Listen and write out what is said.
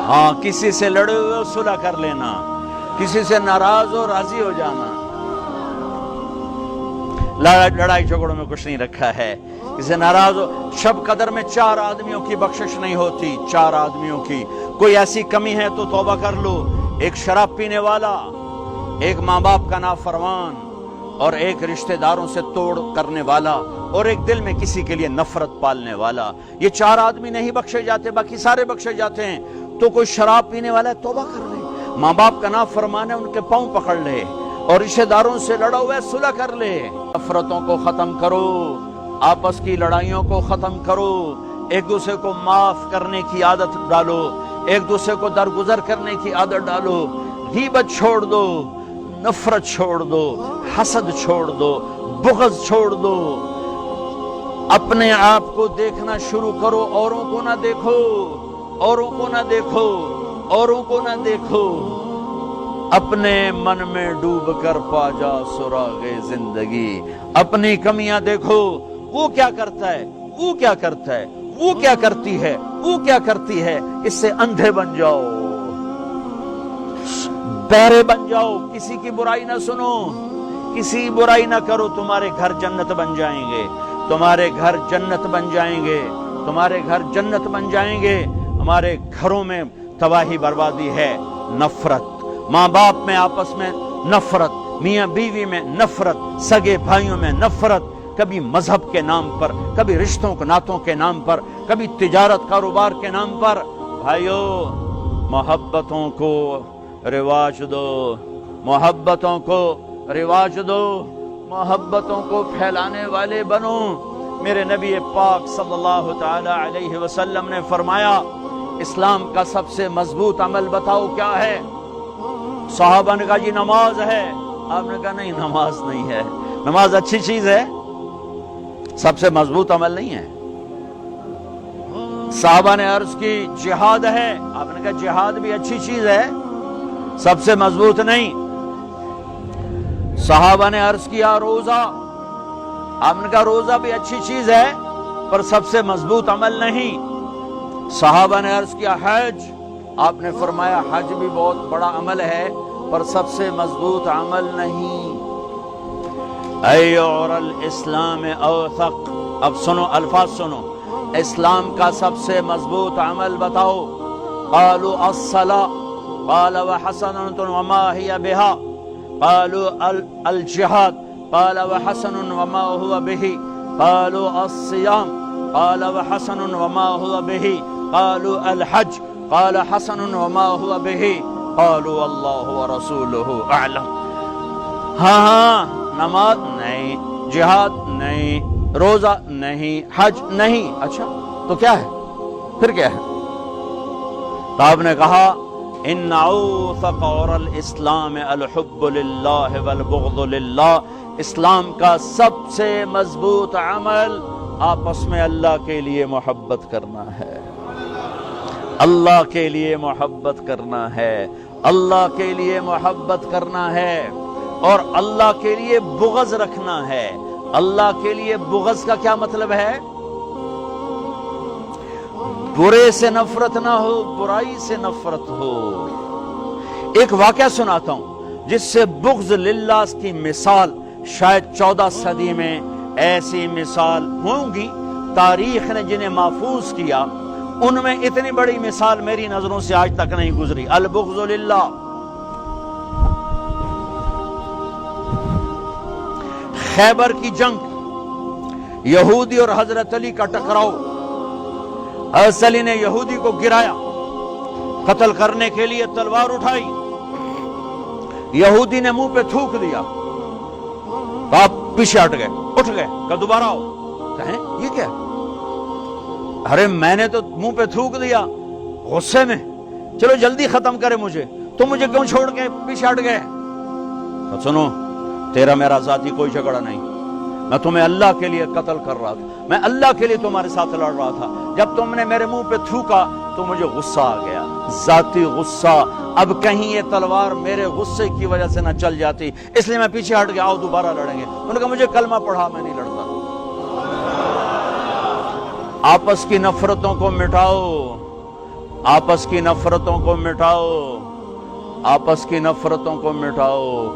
ہاں کسی سے لڑے ہوئے صلح کر لینا، کسی سے ناراض ہو راضی ہو جانا، لڑائی جھگڑوں میں کچھ نہیں رکھا ہے. کسی ناراض ہو، شب قدر میں 4 آدمیوں کی بخشش نہیں ہوتی، 4 آدمیوں کی. کوئی ایسی کمی ہے تو توبہ کر لو. ایک شراب پینے والا، ایک ماں باپ کا نافرمان، اور ایک رشتہ داروں سے توڑ کرنے والا، اور ایک دل میں کسی کے لیے نفرت پالنے والا. یہ 4 آدمی نہیں بخشے جاتے، باقی سارے بخشے جاتے ہیں. تو کوئی شراب پینے والا ہے توبہ کر لے، ماں باپ کا نافرمان ہے ان کے پاؤں پکڑ لے، اور رشتہ داروں سے لڑا ہوا ہے صلح کر لے. نفرتوں کو ختم کرو، آپس کی لڑائیوں کو ختم کرو، ایک دوسرے کو معاف کرنے کی عادت ڈالو، ایک دوسرے کو درگزر کرنے کی عادت ڈالو. غیبت چھوڑ دو، نفرت چھوڑ دو، حسد چھوڑ دو، بغض چھوڑ دو. اپنے آپ کو دیکھنا شروع کرو، اوروں کو نہ دیکھو، اوروں کو نہ دیکھو، اوروں کو نہ دیکھو. اپنے من میں ڈوب کر پا جا سراغ زندگی. اپنی کمیاں دیکھو، وہ کیا کرتا ہے، وہ کیا کرتا ہے، وہ کیا کرتی ہے، وہ کیا کرتی ہے. اس سے اندھے بن جاؤ، بہرے بن جاؤ. کسی کی برائی نہ سنو، کسی برائی نہ کرو. تمہارے گھر جنت بن جائیں گے، تمہارے گھر جنت بن جائیں گے، تمہارے گھر جنت بن جائیں گے. ہمارے گھروں میں تباہی بربادی ہے. نفرت، ماں باپ میں آپس میں نفرت، میاں بیوی میں نفرت، سگے بھائیوں میں نفرت، کبھی مذہب کے نام پر، کبھی رشتوں کے ناتوں کے نام پر، کبھی تجارت کاروبار کے نام پر. بھائیو، محبتوں کو رواج دو، محبتوں کو رواج دو، محبتوں کو پھیلانے والے بنو. میرے نبی پاک صلی اللہ تعالی علیہ وسلم نے فرمایا، اسلام کا سب سے مضبوط عمل بتاؤ کیا ہے؟ صحابہ نے کہا جی نماز ہے. آپ نے کہا نہیں، نماز نہیں ہے. نماز اچھی چیز ہے، سب سے مضبوط عمل نہیں ہے. صحابہ نے عرض کی جہاد ہے. آپ نے کہا جہاد بھی اچھی چیز ہے، سب سے مضبوط نہیں. صحابہ نے عرض کیا روزہ. آپ نے کہا روزہ بھی اچھی چیز ہے پر سب سے مضبوط عمل نہیں. صحابہ نے عرض کیا حج. آپ نے فرمایا حج بھی بہت بڑا عمل ہے پر سب سے مضبوط عمل نہیں. اے اور الاسلام اوثق. اب سنو الفاظ سنو. اسلام کا سب سے مضبوط عمل بتاؤ. قالوا الصلاة قال وحسنة وما هي بها. قالوا الجهاد قال وحسن وما هو به. قالوا الصيام قال وحسن وما هو به. قالوا الحج قال حسن وما هو به. قالوا الله ورسوله اعلم. ہاں نماز نہیں، جہاد نہیں، روزہ نہیں، حج نہیں. اچھا تو کیا ہے پھر؟ کیا ہے؟ تو آپ نے کہا ان اوثق اور الاسلام الحب للہ والبغض للہ. اسلام کا سب سے مضبوط عمل آپس میں اللہ کے لیے محبت کرنا ہے، اللہ کے لیے محبت کرنا ہے، اللہ کے لیے محبت کرنا ہے، اور اللہ کے لیے بغض رکھنا ہے. اللہ کے لیے بغض کا کیا مطلب ہے؟ برے سے نفرت نہ ہو، برائی سے نفرت ہو. ایک واقعہ سناتا ہوں جس سے بغض للہ کی مثال شاید 14 صدی میں ایسی مثال ہوں گی تاریخ نے جنہیں محفوظ کیا، ان میں اتنی بڑی مثال میری نظروں سے آج تک نہیں گزری. البغض للہ. خیبر کی جنگ، یہودی اور حضرت علی کا ٹکراؤ. حضرت علی نے یہودی کو گرایا، قتل کرنے کے لیے تلوار اٹھائی. یہودی نے منہ پہ تھوک دیا. آپ پیچھے ہٹ گئے، اٹھ گئے کہ دوبارہ آؤ. کہیں یہ کیا؟ ارے میں نے تو منہ پہ تھوک دیا غصے میں، چلو جلدی ختم کرے مجھے، تو مجھے کیوں چھوڑ کے پیچھے ہٹ گئے؟ تو سنو، تیرا میرا ذاتی کوئی جھگڑا نہیں. میں تمہیں اللہ کے لیے قتل کر رہا تھا، میں اللہ کے لیے تمہارے ساتھ لڑ رہا تھا. جب تم نے میرے منہ پہ تھوکا تو مجھے غصہ آ گیا، ذاتی غصہ. اب کہیں یہ تلوار میرے غصے کی وجہ سے نہ چل جاتی، اس لیے میں پیچھے ہٹ گیا. آؤ دوبارہ لڑیں گے. انہوں نے کہا مجھے کلمہ پڑھا، میں نہیں لڑتا. آپس کی نفرتوں کو مٹاؤ، آپس کی نفرتوں کو مٹاؤ، آپس کی نفرتوں کو مٹاؤ۔